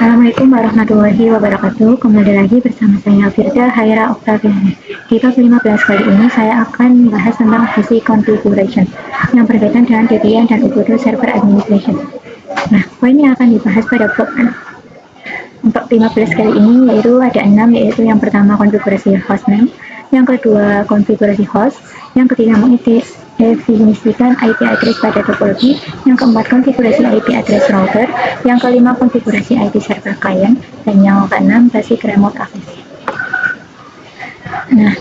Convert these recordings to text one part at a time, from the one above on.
Assalamualaikum warahmatullahi wabarakatuh. Kembali lagi bersama saya Firda Haira Oktaviani. Di bab 15 kali ini saya akan membahas tentang fungsi configuration yang berkaitan dengan Debian dan Ubuntu Server Administration. Nah, poin yang akan dibahas pada bab 15 kali ini yaitu ada 6, yaitu yang pertama konfigurasi hostname, yang kedua konfigurasi host, yang ketiga mendefinisikan IP address pada topologi, yang keempat konfigurasi IP address router, yang kelima konfigurasi IP server client, dan yang keenam basic remote access. Nah,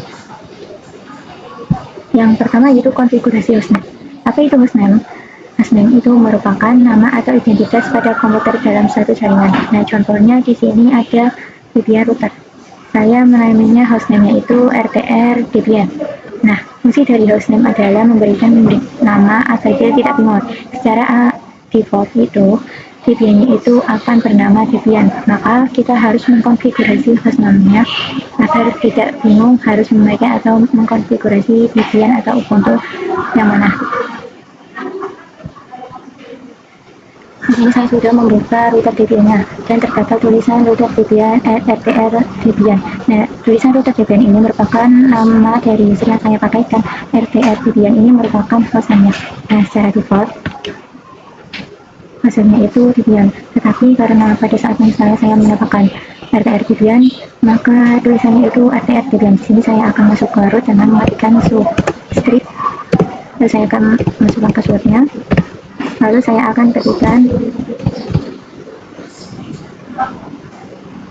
yang pertama yaitu konfigurasi hostname. Apa itu hostname? Hostname itu merupakan nama atau identitas pada komputer dalam satu jaringan. Nah, contohnya di sini ada Debian router. Saya menamainya hostname-nya itu RTR Debian. Nah, fungsi dari hostname adalah memberikan nama agar dia tidak bingung. Secara default itu Debian-nya itu akan bernama Debian. Maka kita harus mengkonfigurasi hostname-nya agar tidak bingung harus memakai atau mengkonfigurasi Debian atau Ubuntu yang mana. Di sini saya sudah membuka router Debian-nya dan terdapat tulisan router Debian RTR Debian. Nah, tulisan router Debian ini merupakan nama dari user yang saya pakai, dan RTR Debian ini merupakan hostname-nya. Nah, secara default hostname-nya itu Debian. Tetapi karena pada saat misalnya saya menambahkan RTR Debian, maka tulisannya itu RTR Debian. Di sini saya akan masuk ke root dengan mematikan subscript. Lalu saya akan masukkan password-nya. Lalu saya akan ketikkan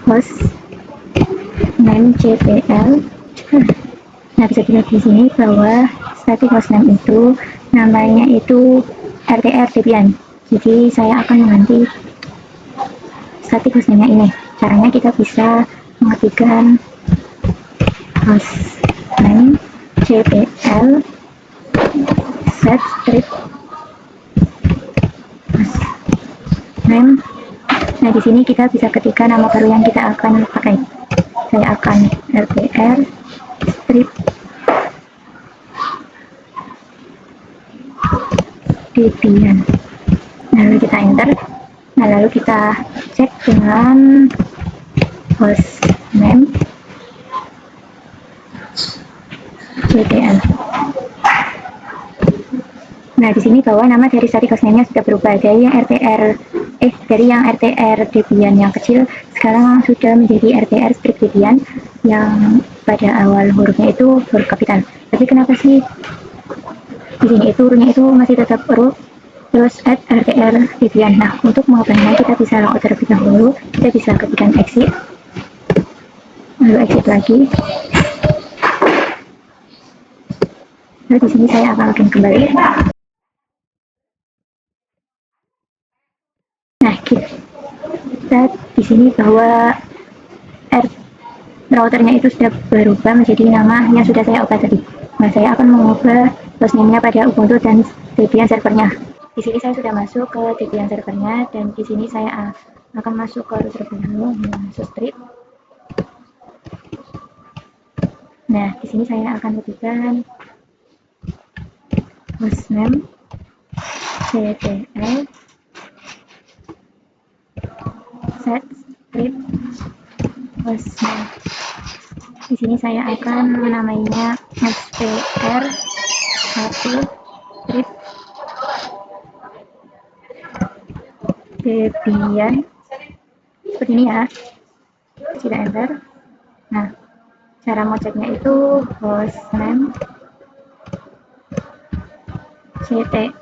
host name cpl. Nah, bisa dilihat di sini bahwa static hostname itu namanya itu RTR Debian. Jadi saya akan mengganti static hostname-nya ini. Caranya kita bisa mengetikkan host name cpl set script name. Nah, di sini kita bisa ketikkan nama baru yang kita akan pakai. Saya akan RTR strip Debian. Nah, lalu kita enter. Nah, lalu kita cek dengan host name cpl. Nah, di sini bahwa nama dari static hostname-nya sudah berubah dari yang RTR Debian yang kecil sekarang sudah menjadi RTR strip Debian yang pada awal hurufnya itu huruf kapital. Tapi kenapa sih di sini itu hurufnya itu masih tetap huruf terus add RTR Debian? Nah, untuk mengubahnya kita bisa logout terlebih dahulu. Kita bisa ketikkan exit, lalu exit lagi. Lalu di sini saya akan login kembali. Nah, kita di sini bahwa routernya itu sudah berubah menjadi nama yang sudah saya ubah tadi. Nah, saya akan mengubah hostname-nya pada Ubuntu dan Debian servernya. Di sini saya sudah masuk ke Debian servernya, dan di sini saya akan masuk ke root terlebih dahulu, subscript. Nah, di sini saya akan ketikkan hostname cpl set script hostname. Di sini saya akan menamainya str1 script Debian seperti ini ya. Kita enter. Nah, cara ngeceknya itu hostname cpl.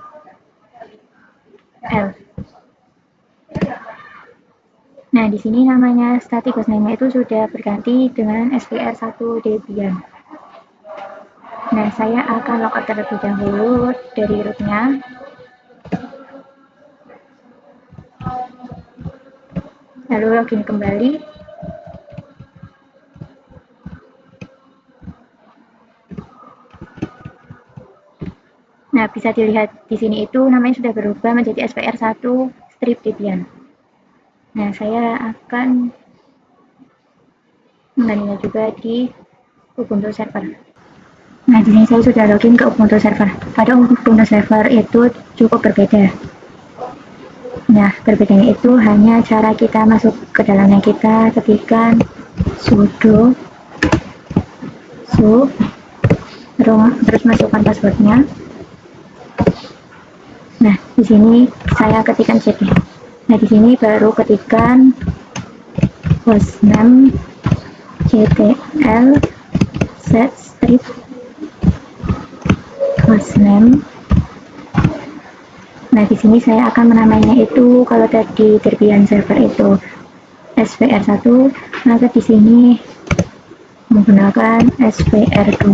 Nah, di sini namanya static hostname itu sudah berganti dengan str1 Debian. Nah, saya akan logout terlebih dahulu dari rootnya. Lalu login kembali. Nah, bisa dilihat di sini itu namanya sudah berubah menjadi SPR1 strip Debian. Nah, saya akan menggantinya juga di Ubuntu server. Nah, di sini saya sudah login ke Ubuntu server. Pada Ubuntu server itu cukup berbeda. Nah, perbedaannya itu hanya cara kita masuk ke dalamnya. Kita ketikkan sudo su, terus masukkan passwordnya. Nah, di sini saya ketikkan cd. Nah, di sini baru ketikkan hostname ctl set strip hostname. Nah, di sini saya akan menamainya itu, kalau tadi Debian server itu SVR1, maka di sini menggunakan SVR2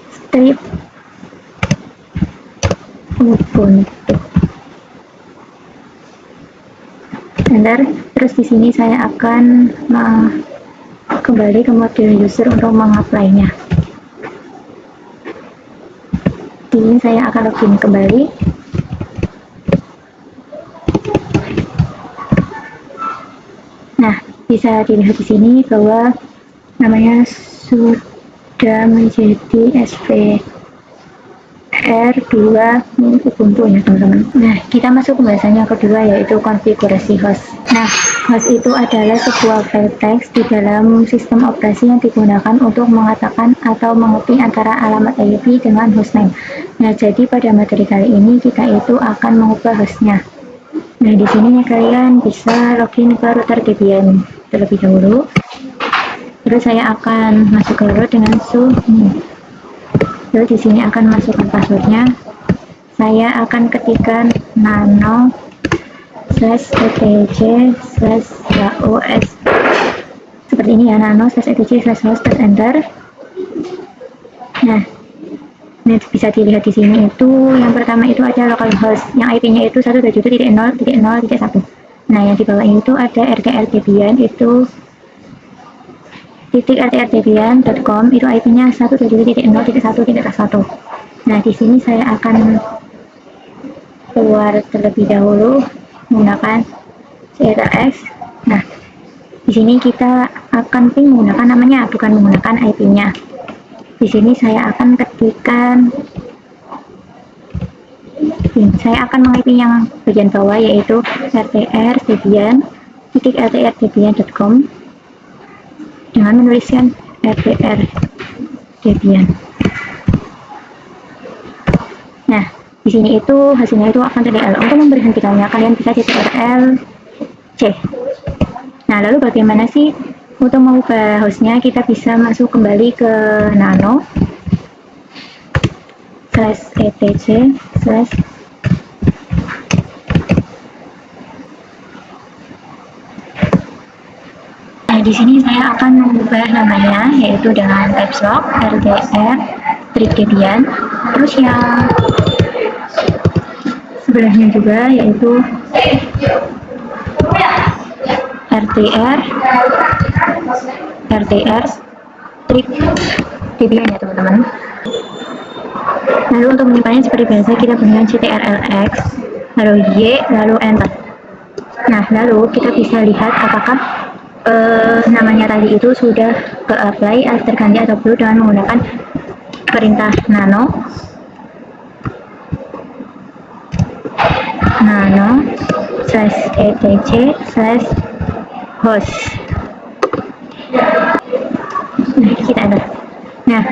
strip Ubuntu. Enter. Terus di sini saya akan kembali ke model user untuk mengapply-nya. Di sini saya akan login kembali. Nah, bisa dilihat di sini bahwa namanya sudah menjadi SVR2 Ubuntu ya teman-teman. Nah, kita masuk ke bahasan yang kedua, yaitu konfigurasi host. Nah, host itu adalah sebuah file teks di dalam sistem operasi yang digunakan untuk mengatakan atau mengetik antara alamat IP dengan hostname. Nah, jadi pada materi kali ini kita itu akan mengubah hostnya. Nah, di sini kalian bisa login ke router Debian terlebih dahulu. Terus saya akan masuk ke root dengan sudo. Lalu di sini akan masukkan passwordnya. Saya akan ketikkan nano /etc/hos seperti ini ya, nano/etc/host, enter. Nah, bisa dilihat di sini itu yang pertama itu ada localhost yang IP-nya itu 127.0.0.1. Nah, yang di bawah itu ada RTR Debian itu .rtrdebian.com, itu IP-nya 127.0.1.1. Nah, di sini saya akan keluar terlebih dahulu menggunakan CTRL-X. Nah, di sini kita akan ping menggunakan namanya, bukan menggunakan IP-nya. Di sini saya akan ketikkan saya akan meng-IP yang bagian bawah, yaitu rtrdebian.com dengan menuliskan rtr Debian. Nah, di sini itu hasilnya itu akan TDL. Untuk memberhentikannya kalian bisa CTRL C. Nah, lalu bagaimana sih untuk mengubah hostnya? Kita bisa masuk kembali ke nano /etc/ Nah, di sini saya akan mengubah namanya, yaitu dengan caps lock rtr strip Debian. Terus yang sebelahnya juga yaitu rtr strip Debian ya teman-teman. Lalu untuk menyimpannya seperti biasa kita gunakan CTRL-X, lalu Y, lalu enter. Nah, lalu kita bisa lihat apakah namanya tadi itu sudah ke-apply terganti atau belum dengan menggunakan perintah nano /etc/host. Nah, kita enter. Nah,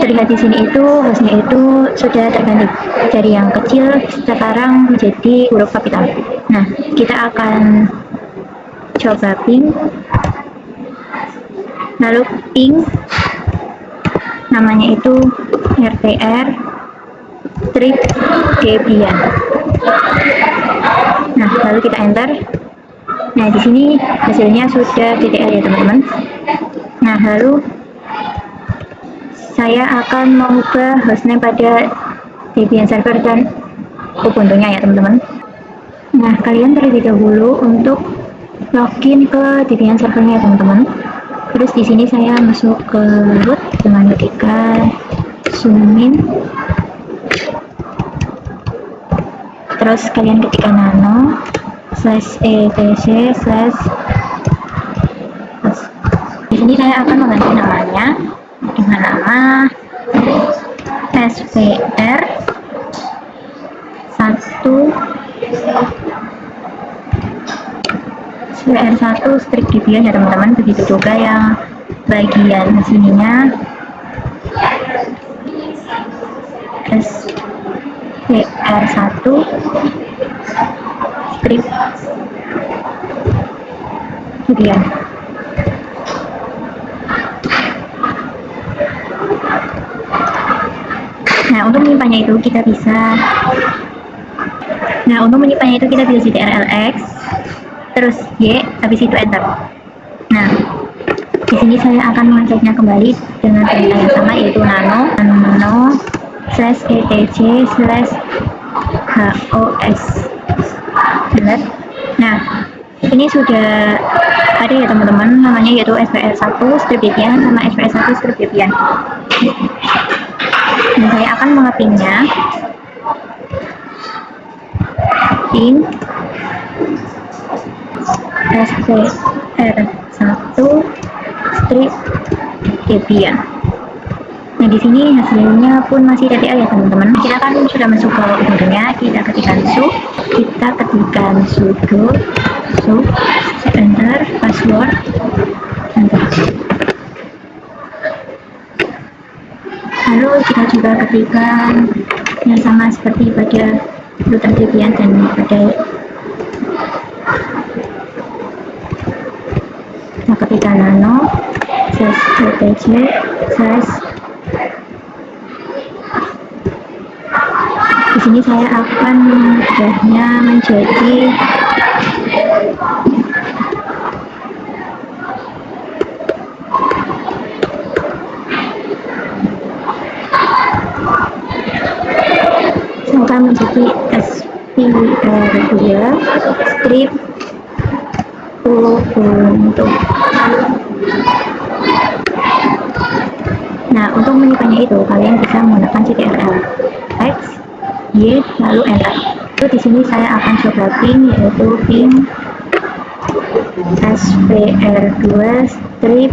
terlihat di sini itu hostnya itu sudah terganti dari yang kecil sekarang menjadi huruf kapital. Nah, kita akan coba ping, lalu ping namanya itu rtr strip Debian. Nah, lalu kita enter. Nah, di sini hasilnya sudah TTL ya teman-teman. Nah, lalu saya akan mengubah hostname pada Debian server dan Ubuntu-nya ya teman-teman. Nah, kalian terlebih dahulu untuk login ke Debian servernya ya teman-teman. Terus di sini saya masuk ke root dengan ketikkan sumin. Terus kalian ketikkan nano /etc/. Di sini saya akan mengganti namanya dengan nama SVR1 SPR1 strip Debian ya teman-teman, begitu juga yang bagian sininya SPR1 strip Debian. Nah, untuk menyimpannya itu kita bisa CTRL-X, terus Y, habis itu enter. Nah, di sini saya akan mengeceknya kembali dengan perintah yang sama, yaitu nano/etc/hos. Benar. Nah, ini sudah ada ya teman-teman, namanya yaitu SPR1 strip Debian sama SPR1 strip Debian. Dan saya akan mengepinnya pin SPR1 strip Debian. Nah, di sini hasilnya pun masih TTL ya teman-teman. Kita kan sudah masuk ke Ubuntu-nya, kita ketikkan sudo enter password enter. Lalu kita juga ketikkan yang sama seperti pada router Debian dan pada kita ketikkan nano/etc/ di sini saya akan mengubahnya menjadi SPR2 strip Ubuntu. Nah, untuk menyimpannya itu kalian bisa menggunakan CTRL-X, Y, lalu enter. Itu di sini saya akan coba pin, yaitu pin SPR2 strip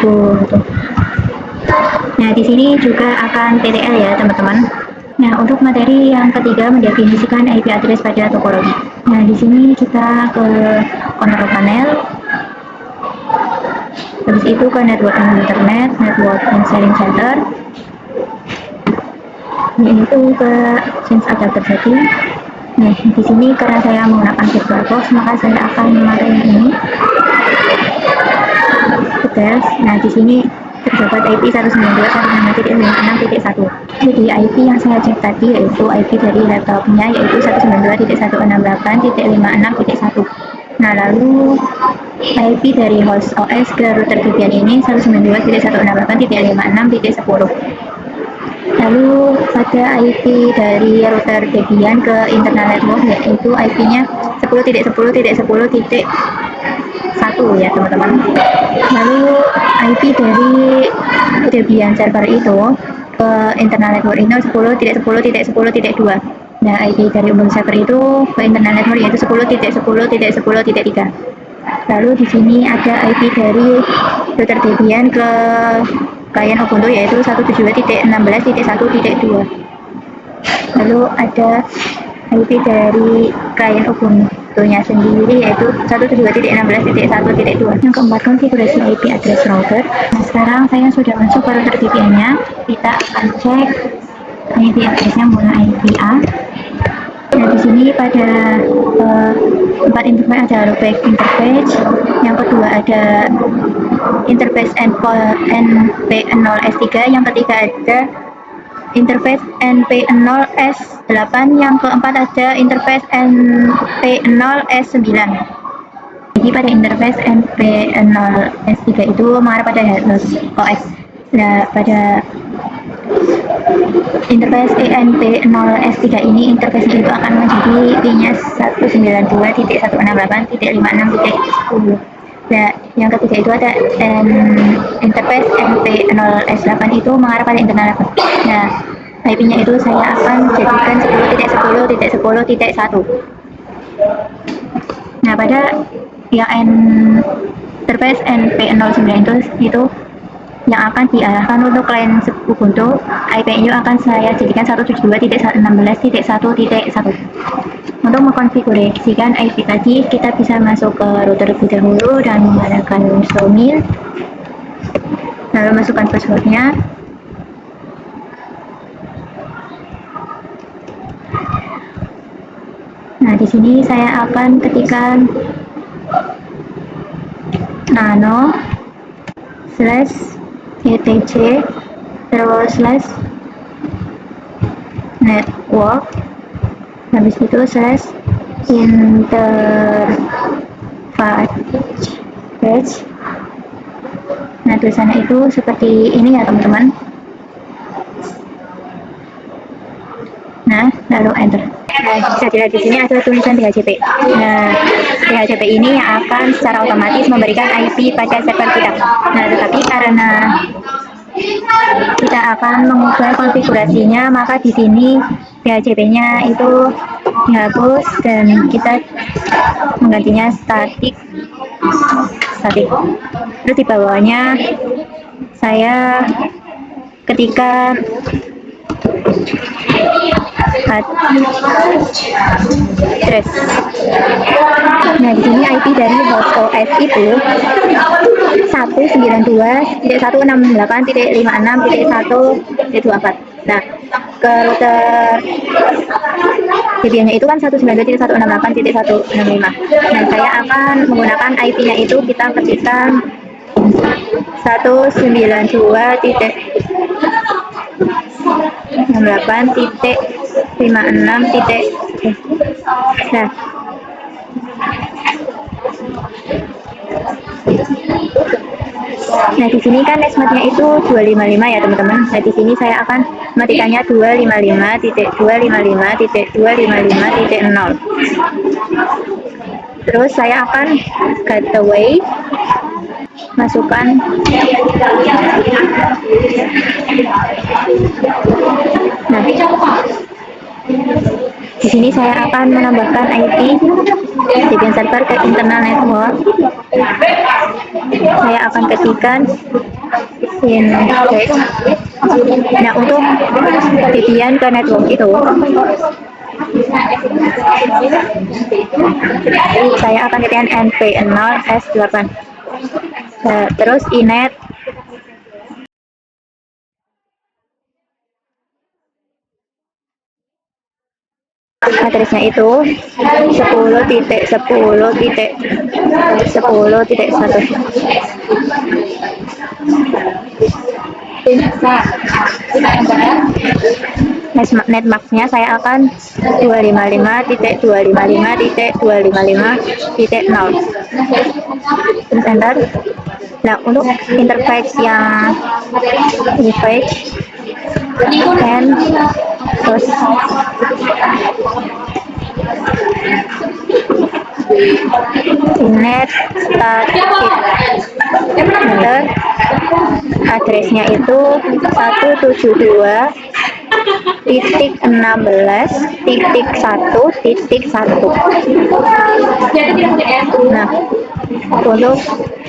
Ubuntu. Nah, di sini juga akan TTL ya teman-teman. Nah, untuk materi yang ketiga, mendefinisikan IP address pada topologi. Nah, di sini kita ke control panel, habis itu ke network and internet, network and sharing center, yaitu ke change adapter setting. Nah, di sini karena saya menggunakan VirtualBox, maka saya akan memakai yang ini. Details. Nah, di sini terdapat IP 192.168.6.1. Jadi IP yang saya cek tadi yaitu IP dari laptopnya, yaitu 192.168.56.1. Nah, lalu IP dari host OS ke router Debian ini 192.168.56.10. Lalu pada IP dari router Debian ke internal network, yaitu IP-nya 10.10.10.1 ya teman-teman. Lalu IP dari Debian server itu ke internal network itu 10.10.10.2. Nah, IP dari Ubuntu server itu ke internal network yaitu 10.10.10.3. Lalu di sini ada IP dari router Debian ke klien Ubuntu yaitu 172.16.1.2. Lalu ada IP dari klien Ubuntu-nya sendiri yaitu 172.16.1.2. Yang keempat, konfigurasi IP address router. Nah, sekarang saya sudah masuk ke router Debian-nya. Kita akan cek IP address-nya menggunakan IP A. Nah, di sini pada empat interface ada loopback interface, yang kedua ada interface NP0S3, yang ketiga ada interface NP0S8, yang keempat ada interface NP0S9. Jadi pada interface NP0S3 itu mengarah pada host OS. Nah, pada interface ENP0S3 ini interface itu akan menjadi pin-nya 192.168.56.10. Nah, yang ketiga itu ada interface NP0S8 itu mengarah pada internal network. Nah, IP-nya itu saya akan jadikan 10.10.10.1. Nah, pada yang interface NP09 itu yang akan diarahkan untuk klien Ubuntu. IP-nya akan saya jadikan 172.16.1.1. Untuk mengkonfigurasikan IP tadi, kita bisa masuk ke router terlebih dahulu dan menggunakan showmin, lalu masukkan passwordnya. Nah, di sini saya akan ketikkan nano slash etc terus slash network, habis itu slash interface. Nah, tulisannya itu seperti ini ya teman-teman. Nah, lalu enter. Nah, bisa dilihat di sini ada tulisan DHCP. Nah, DHCP ini yang akan secara otomatis memberikan IP pada server kita. Nah, tetapi karena kita akan mengubah konfigurasinya, maka di sini DHCP-nya itu dihapus dan kita menggantinya static. Terus di bawahnya saya ketikkan address. Nah, di sini IP dari host OS itu 192.168.56.1.24. Nah, ke router VPN-nya itu kan 192.168.165. Nah, saya akan menggunakan IP-nya itu, kita ketikkan 192.168.56. Nah, Nah, di sini kan nesmatnya itu 255 ya teman-teman. Nah, di sini saya akan matikannya 255.255.255.0. Terus saya akan gateway, masukkan nah, di sini saya akan menambahkan IP Debian server ke internal network. Saya akan ketikkan index. Nah, untuk Debian ke network itu saya akan ketikkan np0s8. Terus inet addressnya itu 10.10.10.1. Netmax-nya saya akan 255.255.255.0. Terus enter. Nah, untuk interface yang interface and terus net static enter. Addressnya itu 172.16.1.1. Nah, untuk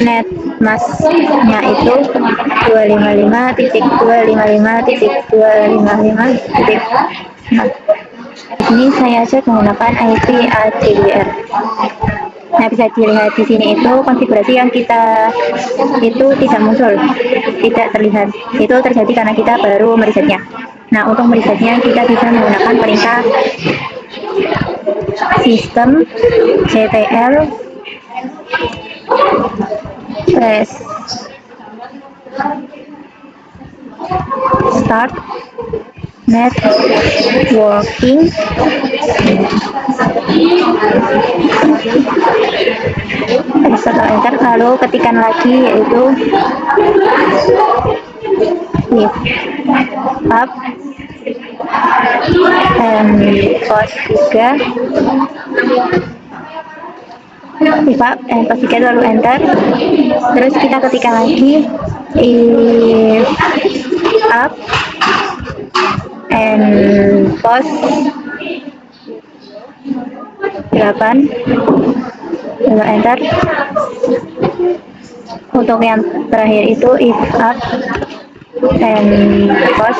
netmasknya itu 255.255.255. Ini saya cek menggunakan IP ACWR. Nah, bisa dilihat di sini itu konfigurasi yang kita itu tidak muncul, tidak terlihat. Itu terjadi karena kita baru meresetnya. Nah, untuk meresetnya kita bisa menggunakan perintah sistem ctl start networking. Setelah enter, lalu ketikkan lagi yaitu if up and pos 3, if up and pos 3, lalu enter. Terus kita ketikkan lagi if up and pos 8, lalu enter. Untuk yang terakhir itu if up and post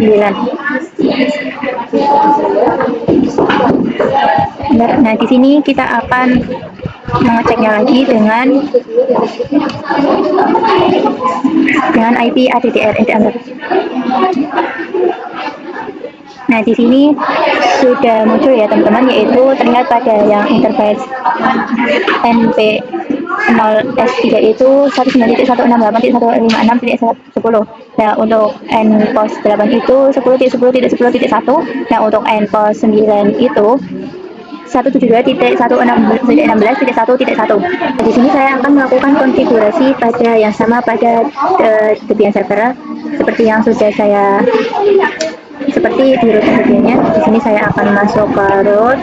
9. Nah, di sini kita akan mengeceknya lagi dengan IP ADDR. Nah, di sini sudah muncul ya teman-teman, yaitu terlihat pada yang interface NP0S3 itu 19.168.156.10. Nah, untuk NPOS 8 itu 10.10.10.1. Nah, untuk NPOS 9 itu 172.116.1.1. Di sini saya akan melakukan konfigurasi pada yang sama pada Debian server seperti yang sudah saya seperti di root sebelumnya. Di sini saya akan masuk ke root.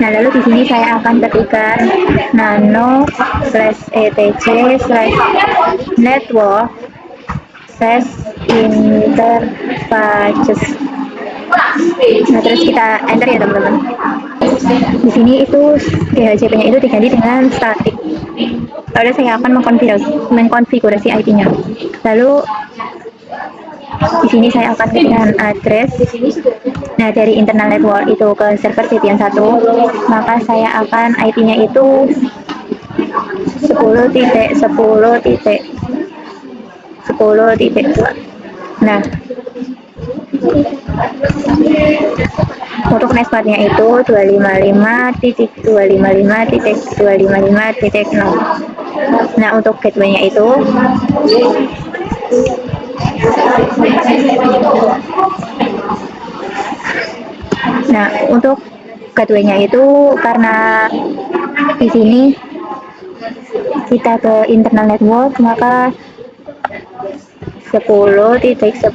Nah, lalu di sini saya akan ketikkan nano/etc/network/interfaces. Nah, terus kita enter ya teman-teman. Di sini itu DHCP-nya itu diganti dengan static. Lalu saya akan mengkonfigurasi IP-nya. Lalu di sini saya akan ketikkan address. Nah, dari internal network itu ke server Debian 1, maka saya akan IP-nya itu 10.10.10.2. Nah, untuk networknya itu 255.255.255.0. Nah, untuk gateway-nya itu karena di sini kita ke internal network, maka 10.10.10.1.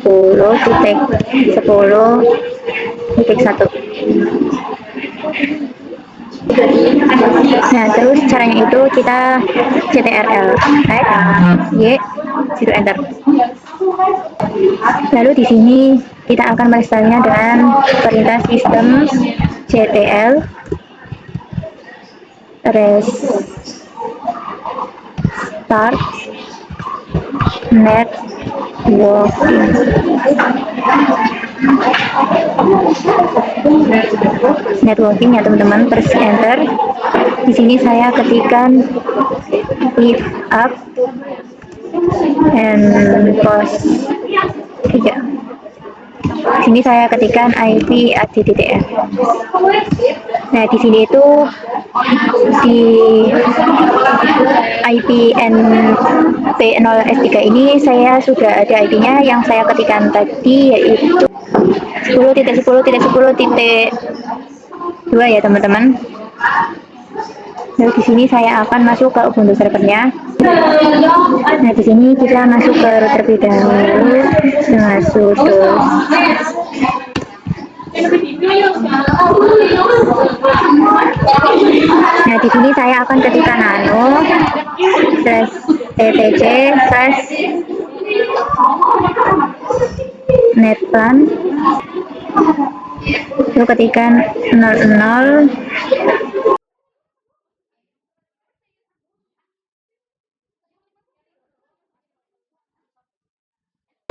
Nah, terus caranya itu kita ctrl y 0 enter. Lalu di sini kita akan menginstalnya dengan perintah sistem ctl restart networking ya teman-teman. Terus enter. Di sini saya ketikkan if up and post 3. Di sini saya ketikkan IP ADDR. Nah, di sini itu di IP NP0S3 ini saya sudah ada IP-nya yang saya ketikkan tadi, yaitu 10.10.10.2 ya teman-teman. Lalu di sini saya akan masuk ke Ubuntu servernya. Nah, di sini kita masuk ke root terlebih dahulu dengan sudo. Nah, di sini saya akan ketikkan nano/etc/netplan. Lalu ketikkan 00.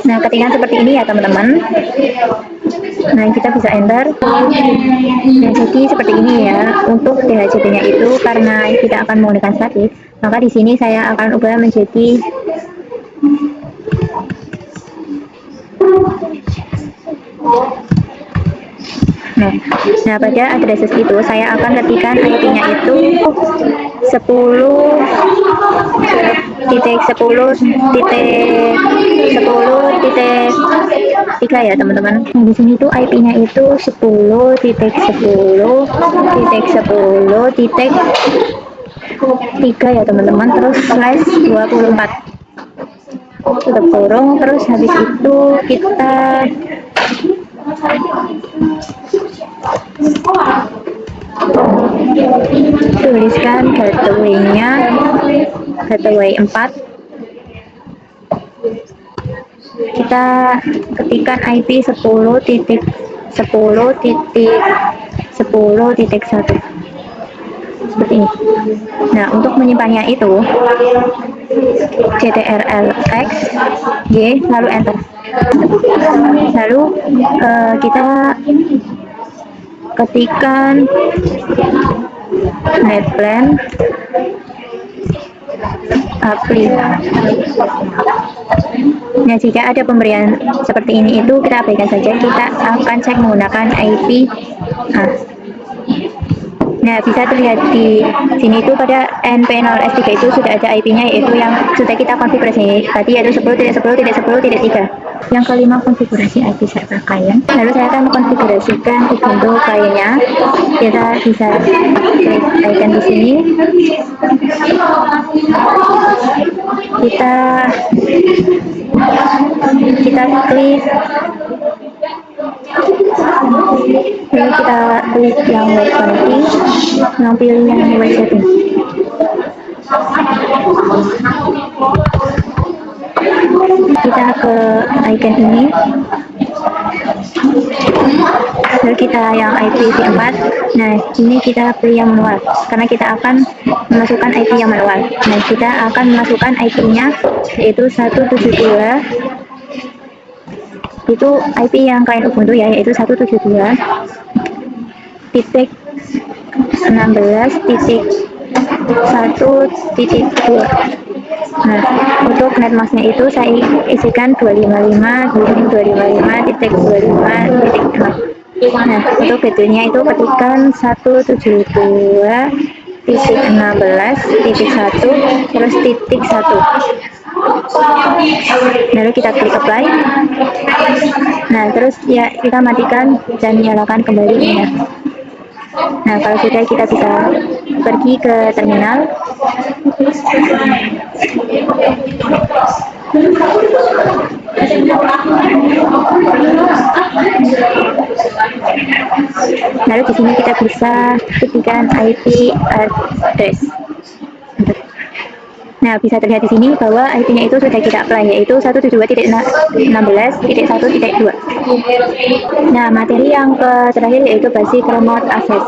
Nah, ketikkan seperti ini ya teman-teman. Nah, kita bisa enter. Nah, jadi seperti ini ya untuk DHCP-nya itu. Karena kita akan menggunakan static, maka di sini saya akan ubah menjadi Nah, pada addresses itu saya akan ketikkan IP-nya itu 10.10.10.3 ya teman-teman. Nah, di sini tuh IP-nya itu 10.10.10.3 ya teman-teman. Terus /24 tutup kurung. Terus habis itu kita tuliskan gateway 4. Kita ketikkan IP 10.10.10.1. seperti ini. Nah, untuk menyimpannya itu CTRL-X, Y, lalu enter. Lalu kita ketikkan netplan apply. Nah, jika ada pemberian seperti ini itu kita abaikan saja, kita akan cek menggunakan IP. Nah, bisa terlihat di sini itu pada NP0S3 itu sudah ada IP-nya, yaitu yang sudah kita konfigurasi tadi, yaitu 10.10.10.3. Yang kelima, konfigurasi IP server klien. Lalu saya akan mengkonfigurasikan Ubuntu kliennya. Kita bisa klik icon di sini. Kita klik, lalu kita klik yang web connecting, yang pilih yang web setting. Kita ke icon ini, lalu kita yang IPv4. Nah, ini kita pilih yang manual karena kita akan memasukkan IP yang manual. Nah, kita akan memasukkan IP-nya yaitu 172. Itu IP yang klien Ubuntu ya, yaitu 172.16.1.2. Nah, untuk netmasknya itu saya isikan 255.255.25.6. Nah, untuk gateway-nya itu ketikkan 172.16.1 terus titik 1. Lalu kita klik apply. Nah, terus ya kita matikan dan nyalakan kembali ya. Nah, kalau sudah kita bisa pergi ke terminal. Lalu di sini kita bisa ketikkan IP address. Nah, bisa terlihat di sini bahwa IP-nya itu sudah kita apply, yaitu 172.16.1.2. Nah, materi yang terakhir yaitu basic remote access.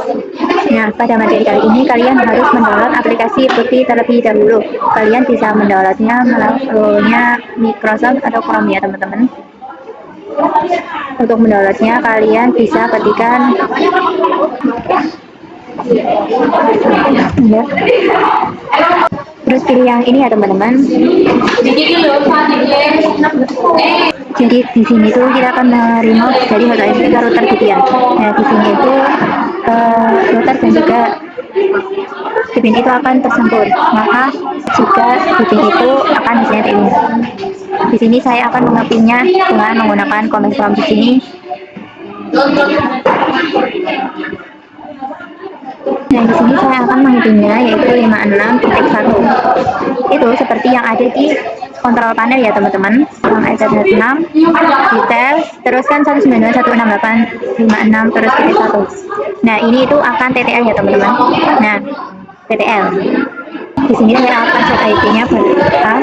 Nah, pada materi kali ini kalian harus mendownload aplikasi Putty terlebih dahulu. Kalian bisa mendownloadnya melalui Microsoft atau Chrome ya, teman-teman. Untuk mendownloadnya kalian bisa ketikkan ya. Terus pilih yang ini ya, teman-teman. Jadi di sini tuh kita akan meremote dari HTTP ke router VPN. Nah, di sini itu router dan juga VPN itu akan tersambung. Maka jika VPN itu akan diseret ini. Di sini saya akan mengepinnya dengan menggunakan command prompt di sini. Nah, di sini saya akan menghitunnya yaitu 56.1. Itu seperti yang ada di kontrol panel ya, teman-teman. Yang ada 6 detail, terus kan 192.168.56 terus titik 1. Nah, ini itu akan TTL ya, teman-teman. Nah, TTL. Di sini saya akan set IP-nya berapa.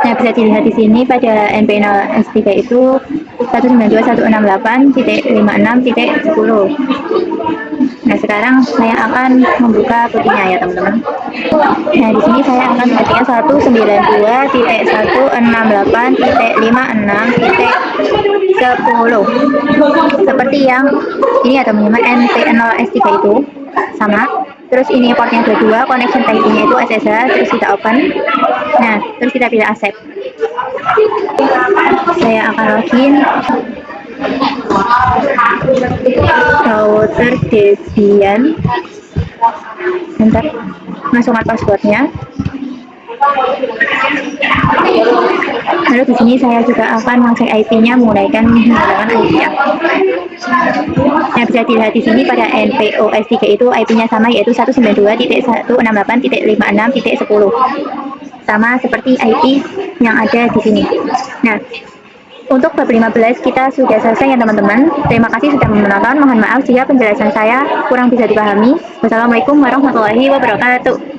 Nah, bisa dilihat di sini pada NP0S3 itu 192.168.56.10. Nah, sekarang saya akan membuka putihnya ya, teman-teman. Nah, di sini saya akan mengetikkan 192.168.56.10 seperti yang ini ya, teman-teman. NP0S3 itu sama. Terus ini portnya kedua, connection type-nya itu SSH, terus kita open. Nah, terus kita pilih accept. Saya akan login. Router Debian. Bentar, masukkan passwordnya. Lalu di sini saya juga akan mengecek IP-nya menggunakan IP. Nah, bisa dilihat di sini pada NP0S3 itu IP-nya sama, yaitu 192.168.56.10. Sama seperti IP yang ada di sini. Nah, untuk bab 15 kita sudah selesai ya, teman-teman. Terima kasih sudah menonton. Mohon maaf jika penjelasan saya kurang bisa dipahami. Wassalamualaikum warahmatullahi wabarakatuh.